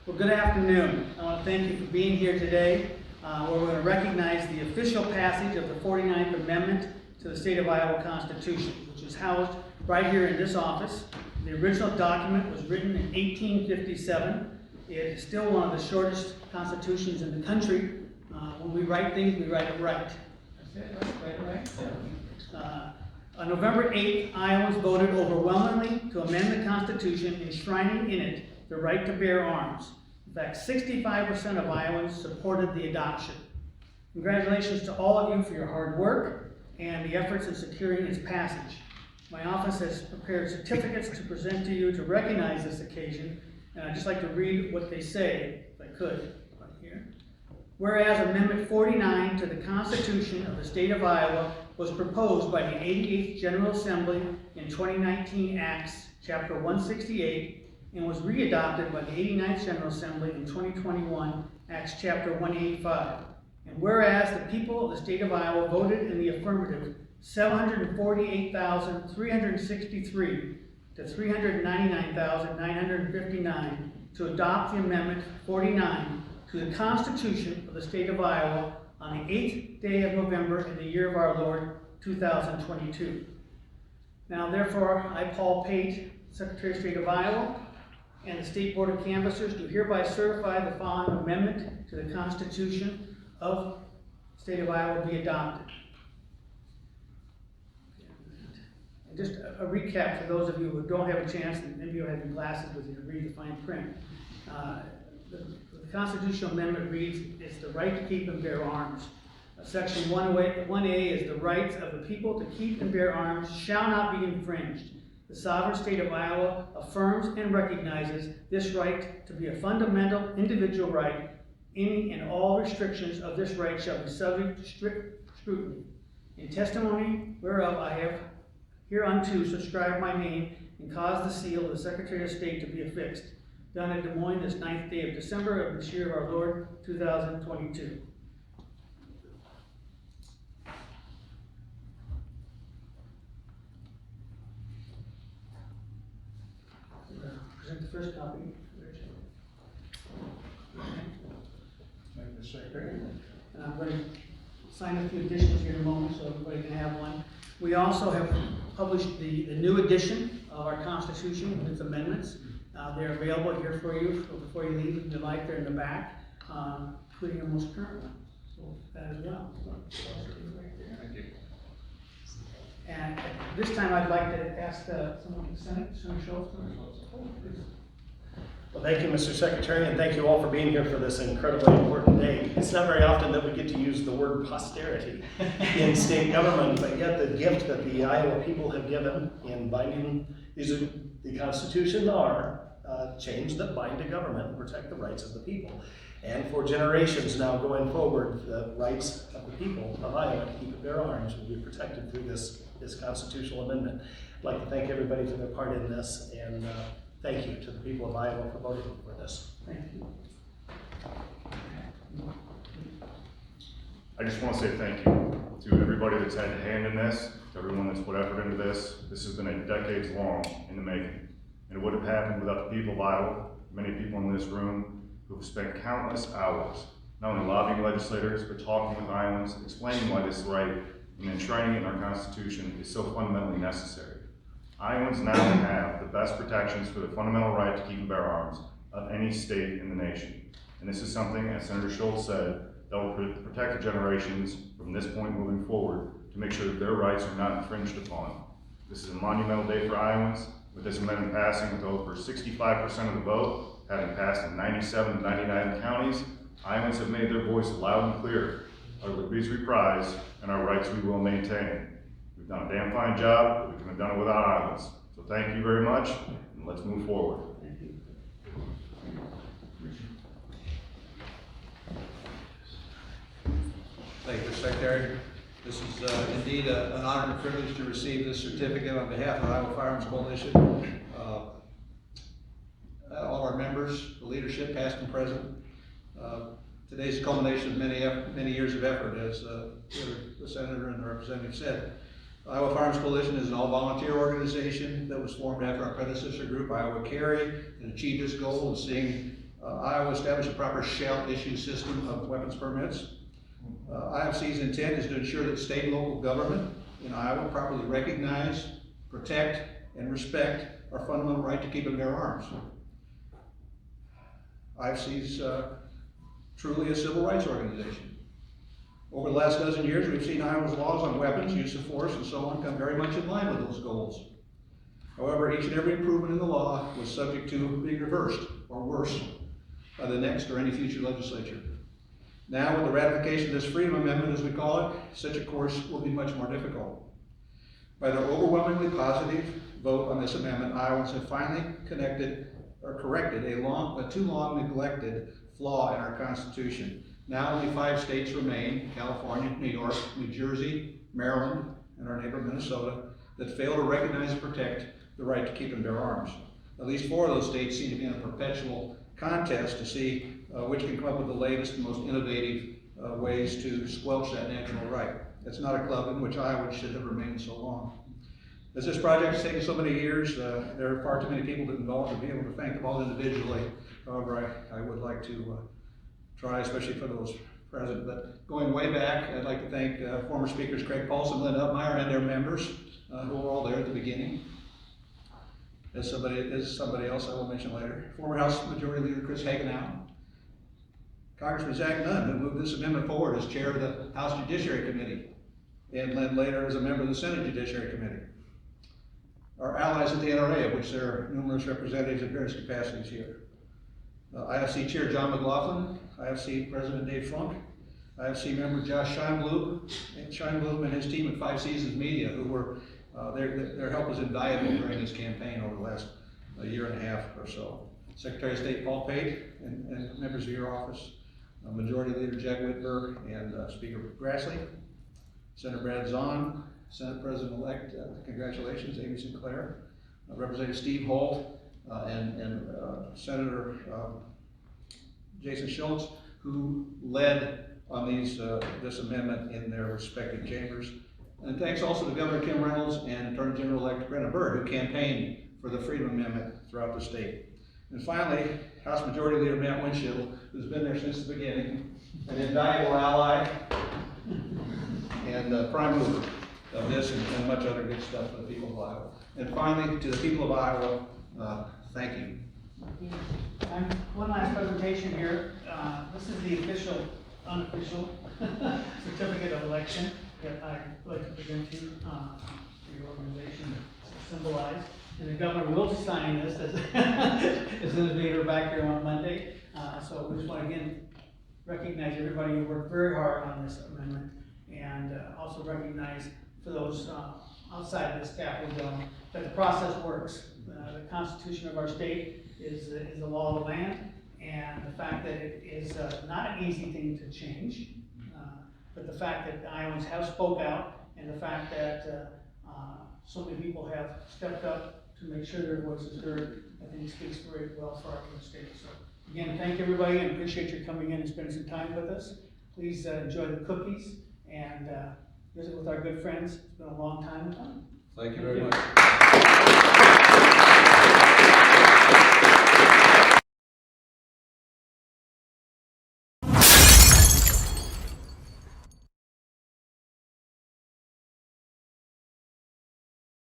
Well, good afternoon. I want to thank you for being here today, where we're going to recognize the official passage of the 49th Amendment to the State of Iowa Constitution, which is housed right here in this office. The original document was written in 1857. It is still one of the shortest constitutions in the country. When we write things, we write it right. That's it, right? Write it right? On November 8th, Iowans voted overwhelmingly to amend the Constitution, enshrining in it the right to bear arms. In fact, 65% of Iowans supported the adoption. Congratulations to all of you for your hard work and the efforts in securing its passage. My office has prepared certificates to present to you to recognize this occasion, and I'd just like to read what they say, if I could, right here. Whereas Amendment 49 to the Constitution of the State of Iowa was proposed by the 88th General Assembly in 2019 Acts, Chapter 168, and was readopted by the 89th General Assembly in 2021 Acts, Chapter 185. And whereas the people of the State of Iowa voted in the affirmative 748,363 to 399,959 to adopt the Amendment 49 to the Constitution of the State of Iowa on the 8th day of November in the year of our Lord, 2022. Now, therefore, I, Paul Pate, Secretary of State of Iowa, and the State Board of Canvassers do hereby certify the following amendment to the Constitution of the State of Iowa be adopted. And just a recap for those of you who don't have a chance, and maybe you have your glasses with you to read the fine print. The constitutional amendment reads, it's the right to keep and bear arms. Section 1A is the rights of the people to keep and bear arms shall not be infringed. The sovereign state of Iowa affirms and recognizes this right to be a fundamental individual right. Any and all restrictions of this right shall be subject to strict scrutiny. In testimony whereof I have hereunto subscribed my name and caused the seal of the Secretary of State to be affixed. Done at Des Moines this 9th day of December of this year of our Lord, 2022. Present the first copy. Thank you, Secretary. And I'm going to sign a few additions here in a moment so everybody can have one. We also have published the new edition of our Constitution with its amendments. They're available here for you before you leave if you like. They're in the back, including the most current one. So that as well. Thank you. And at this time, I'd like to ask someone in the Senate, Senator Schultz. Well, thank you, Mr. Secretary, and thank you all for being here for this incredibly important day. It's not very often that we get to use the word posterity in state government, but yet the gift that the Iowa people have given in binding the Constitution are chains that bind to government and protect the rights of the people. And for generations now going forward, the rights of the people of Iowa to keep and bear arms will be protected through this constitutional amendment. I'd like to thank everybody for their part in this, and thank you to the people of Iowa for voting for this. Thank you. I just want to say thank you to everybody that's had a hand in this, to everyone that's put effort into this. This has been a decades long in the making. And it would have happened without the people of Iowa, many people in this room who have spent countless hours, not only lobbying legislators, but talking with Iowans, explaining why this right and enshrining it in our Constitution is so fundamentally necessary. Iowans now have the best protections for the fundamental right to keep and bear arms of any state in the nation. And this is something, as Senator Schultz said, that will protect the generations from this point moving forward to make sure that their rights are not infringed upon. This is a monumental day for Iowans, with this amendment passing with over 65% of the vote, having passed in 97 of 99 counties. Iowans have made their voice loud and clear. Our liberties we prize, and our rights we will maintain. We've done a damn fine job, but we couldn't have done it without Iowans. So thank you very much, and let's move forward. Thank you. Thank you, Secretary. This is indeed an honor and privilege to receive this certificate on behalf of the Iowa Firearms Coalition. All our members, the leadership, past and present. Today's a culmination of many years of effort, as the Senator and the Representative said. The Iowa Firearms Coalition is an all-volunteer organization that was formed after our predecessor group, Iowa Carry, and achieved its goal of seeing Iowa established a proper shall issue system of weapons permits. IFC's intent is to ensure that state and local government in Iowa properly recognize, protect, and respect our fundamental right to keep and bear arms. IFC's truly a civil rights organization. Over the last dozen years, we've seen Iowa's laws on weapons, use of force, and so on come very much in line with those goals. However, each and every improvement in the law was subject to being reversed, or worse, by the next or any future legislature. Now, with the ratification of this Freedom Amendment, as we call it, such a course will be much more difficult. By their overwhelmingly positive vote on this amendment, Iowans have finally corrected a too long neglected flaw in our Constitution. Now only 5 states remain, California, New York, New Jersey, Maryland, and our neighbor Minnesota, that fail to recognize and protect the right to keep and bear arms. At least 4 of those states seem to be in a perpetual contest to see which can come up with the latest and most innovative ways to squelch that natural right. It's not a club in which Iowa should have remained so long. As this project has taken so many years, there are far too many people involved to be able to thank them all individually. However, I would like to try, especially for those present. But going way back, I'd like to thank former speakers Craig Paulson, Lynn Upmeyer, and their members who were all there at the beginning. As somebody else I will mention later. Former House Majority Leader Chris Hagenow, Congressman Zach Nunn, who moved this amendment forward as chair of the House Judiciary Committee, and then later as a member of the Senate Judiciary Committee. Our allies at the NRA, of which there are numerous representatives in various capacities here. IFC Chair John McLaughlin, IFC President Dave Funk, IFC member Josh Scheinblum and his team at 5 Seasons Media, who were, their help was invaluable during this campaign over the last year and a half or so. Secretary of State Paul Pate and members of your office, Majority Leader Jack Whitberg and Speaker Grassley, Senator Brad Zahn, Senate President-elect, congratulations, Amy Sinclair, Representative Steve Holt, and Senator Jason Schultz, who led on this amendment in their respective chambers. And thanks also to Governor Kim Reynolds and Attorney General-elect Brenna Byrd, who campaigned for the Freedom Amendment throughout the state. And finally, House Majority Leader Matt Winchell, who's been there since the beginning, an invaluable ally and prime mover of this and much other good stuff for the people of Iowa. And finally, to the people of Iowa, thank you. One last presentation here. This is the official, unofficial certificate of election that I'd like to present to you for your organization to symbolize. And the governor will be signing this as soon as we get her back here on Monday. So we just want to again recognize everybody who worked very hard on this amendment, and also recognize for those outside this Capitol dome that the process works. The Constitution of our state is the law of the land, and the fact that it is not an easy thing to change, but the fact that Iowans have spoke out, and the fact that so many people have stepped up to make sure their voice is heard, I think speaks very well for our state. So again, thank everybody, and appreciate you coming in and spending some time with us. Please enjoy the cookies and visit with our good friends. It's been a long time. Thank you very much.